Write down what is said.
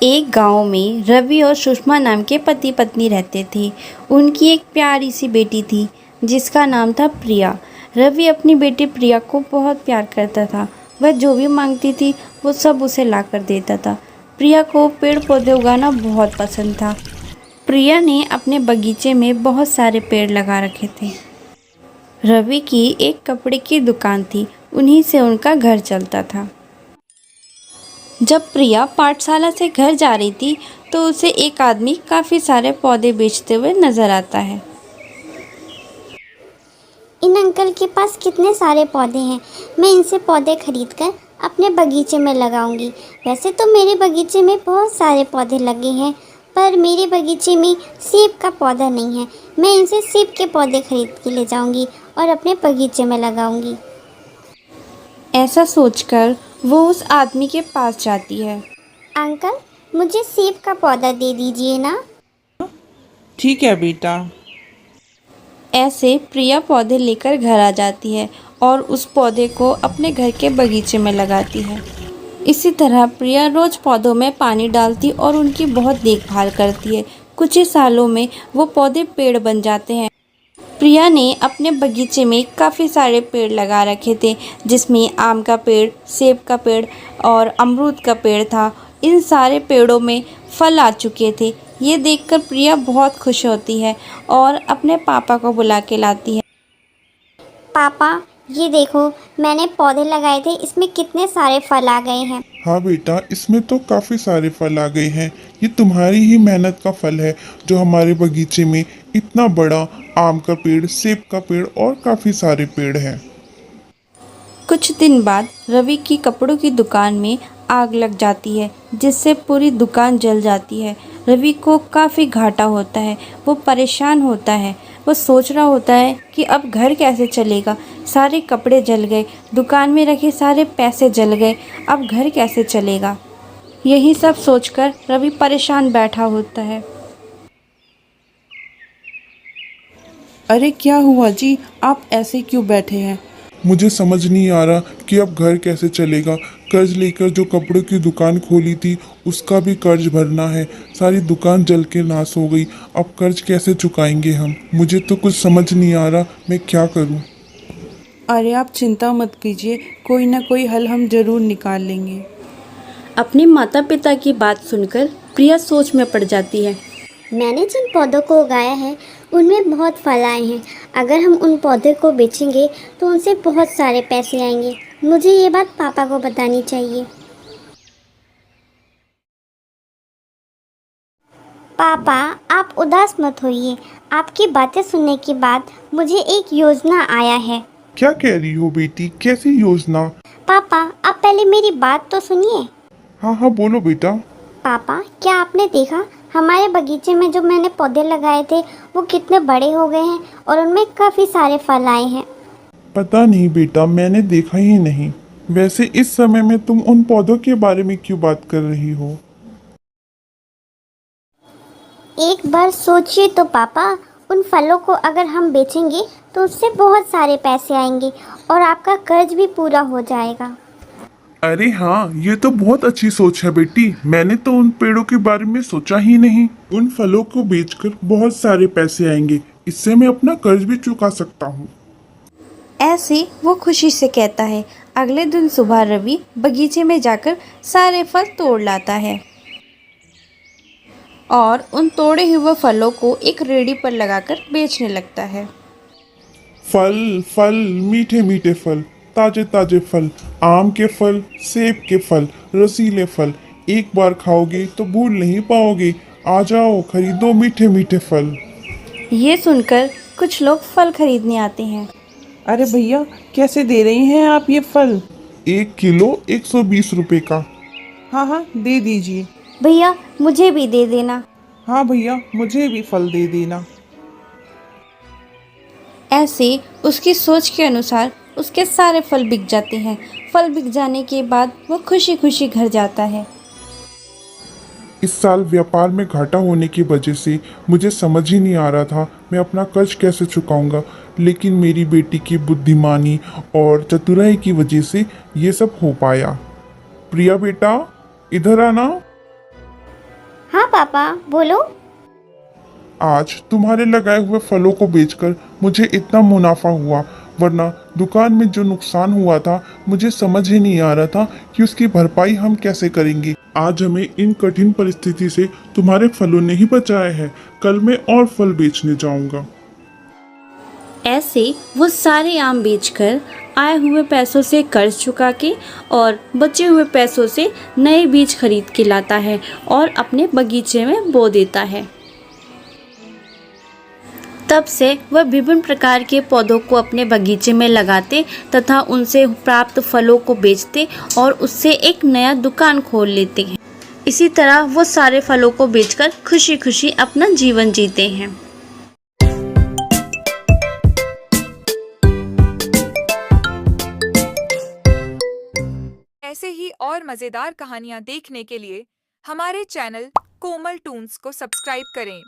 एक गांव में रवि और सुषमा नाम के पति पत्नी रहते थे। उनकी एक प्यारी सी बेटी थी जिसका नाम था प्रिया। रवि अपनी बेटी प्रिया को बहुत प्यार करता था। वह जो भी मांगती थी वो सब उसे ला कर देता था। प्रिया को पेड़ पौधे उगाना बहुत पसंद था। प्रिया ने अपने बगीचे में बहुत सारे पेड़ लगा रखे थे। रवि की एक कपड़े की दुकान थी, उन्हीं से उनका घर चलता था। जब प्रिया पाठशाला से घर जा रही थी तो उसे एक आदमी काफ़ी सारे पौधे बेचते हुए नजर आता है। इन अंकल के पास कितने सारे पौधे हैं। मैं इनसे पौधे खरीद कर अपने बगीचे में लगाऊंगी। वैसे तो मेरे बगीचे में बहुत सारे पौधे लगे हैं, पर मेरे बगीचे में सेब का पौधा नहीं है। मैं इनसे सेब के पौधे खरीद के ले जाऊंगी और अपने बगीचे में लगाऊंगी। ऐसा सोचकर वो उस आदमी के पास जाती है। अंकल, मुझे सेब का पौधा दे दीजिए ना। ठीक है बेटा। ऐसे प्रिया पौधे लेकर घर आ जाती है और उस पौधे को अपने घर के बगीचे में लगाती है। इसी तरह प्रिया रोज पौधों में पानी डालती और उनकी बहुत देखभाल करती है। कुछ ही सालों में वो पौधे पेड़ बन जाते हैं। प्रिया ने अपने बगीचे में काफ़ी सारे पेड़ लगा रखे थे, जिसमें आम का पेड़, सेब का पेड़ और अमरूद का पेड़ था। इन सारे पेड़ों में फल आ चुके थे। ये देखकर प्रिया बहुत खुश होती है और अपने पापा को बुला के लाती है। पापा, ये देखो, मैंने पौधे लगाए थे, इसमें कितने सारे फल आ गए हैं। हाँ बेटा, इसमें तो काफ़ी सारे फल आ गए हैं। ये तुम्हारी ही मेहनत का फल है जो हमारे बगीचे में इतना बड़ा आम का पेड़, सेब का पेड़ और काफ़ी सारे पेड़ हैं। कुछ दिन बाद रवि की कपड़ों की दुकान में आग लग जाती है, जिससे पूरी दुकान जल जाती है। रवि को काफ़ी घाटा होता है। वो परेशान होता है। वो सोच रहा होता है कि अब घर कैसे चलेगा। सारे कपड़े जल गए, दुकान में रखे सारे पैसे जल गए, अब घर कैसे चलेगा। यही सब सोचकर रवि परेशान बैठा होता है। अरे क्या हुआ जी, आप ऐसे क्यों बैठे हैं? मुझे समझ नहीं आ रहा कि अब घर कैसे चलेगा। कर्ज लेकर जो कपड़ों की दुकान खोली थी उसका भी कर्ज भरना है। सारी दुकान जल के नाश हो गई। अब कर्ज कैसे चुकाएंगे हम? मुझे तो कुछ समझ नहीं आ रहा मैं क्या करूं। अरे आप चिंता मत कीजिए, कोई ना कोई हल हम जरूर निकाल लेंगे। अपने माता पिता की बात सुनकर प्रिया सोच में पड़ जाती है। मैंने जिन पौधों को उगाया है उनमें बहुत फल आए हैं। अगर हम उन पौधे को बेचेंगे तो उनसे बहुत सारे पैसे आएंगे। मुझे ये बात पापा को बतानी चाहिए। पापा, आप उदास मत होइए। आपकी बातें सुनने के बाद मुझे एक योजना आया है। क्या कह रही हो बेटी? कैसी योजना? पापा, आप पहले मेरी बात तो सुनिए। हाँ हाँ, बोलो बेटा। पापा, क्या आपने देखा हमारे बगीचे में जो मैंने पौधे लगाए थे वो कितने बड़े हो गए हैं और उनमें काफ़ी सारे फल आए हैं। पता नहीं बेटा, मैंने देखा ही नहीं। वैसे इस समय में तुम उन पौधों के बारे में क्यों बात कर रही हो? एक बार सोचिए तो पापा, उन फलों को अगर हम बेचेंगे तो उससे बहुत सारे पैसे आएंगे और आपका कर्ज भी पूरा हो जाएगा। अरे हाँ, ये तो बहुत अच्छी सोच है बेटी। मैंने तो उन पेड़ों के बारे में सोचा ही नहीं। उन फलों को बेचकर बहुत सारे पैसे आएंगे। इससे मैं अपना कर्ज भी चुका सकता हूँ। ऐसे वो खुशी से कहता है। अगले दिन सुबह रवि बगीचे में जाकर सारे फल तोड़ लाता है और उन तोड़े हुए फलों को एक रेडी पर लगाकर बेचने लगता है। फल फल, मीठे मीठे फल, ताजे ताजे फल, आम के फल, सेब के फल, रसीले फल। एक बार खाओगे तो भूल नहीं पाओगे। आ जाओ, खरीदो मीठे मीठे फल। ये सुनकर कुछ लोग फल खरीदने आते हैं। अरे भैया, कैसे दे रही हैं आप ये फल? 1 किलो 120 रुपए का। हाँ हाँ, दे दीजिए। भैया, मुझे भी दे देना। हाँ भैया, मुझे भी फल दे देना। ऐसे उसकी सोच के अनुसार उसके सारे फल बिक जाते हैं। फल बिक जाने के बाद वो खुशी खुशी घर जाता है। इस साल व्यापार में घाटा होने की वजह से मुझे समझ ही नहीं आ रहा था मैं अपना कर्ज कैसे चुकाऊंगा। लेकिन मेरी बेटी की बुद्धिमानी और चतुराई की वजह से ये सब हो पाया। प्रिया बेटा, इधर आना। हाँ पापा, बोलो। आज तुम्हारे लगाए हुए फलों को बेचकर मुझे इतना मुनाफा हुआ, वरना दुकान में जो नुकसान हुआ था मुझे समझ ही नहीं आ रहा था कि उसकी भरपाई हम कैसे करेंगे। आज हमें इन कठिन परिस्थिति से तुम्हारे फलों ने ही बचाया है। कल मैं और फल बेचने जाऊंगा। ऐसे वो सारे आम बेचकर आए हुए पैसों से कर्ज चुका के और बचे हुए पैसों से नए बीज खरीद के लाता है और अपने बगीचे में बो देता है। तब से वह विभिन्न प्रकार के पौधों को अपने बगीचे में लगाते तथा उनसे प्राप्त फलों को बेचते और उससे एक नया दुकान खोल लेते हैं। इसी तरह वो सारे फलों को बेचकर खुशी खुशी अपना जीवन जीते हैं। ऐसे ही और मज़ेदार कहानियाँ देखने के लिए हमारे चैनल कोमल टून्स को सब्सक्राइब करें।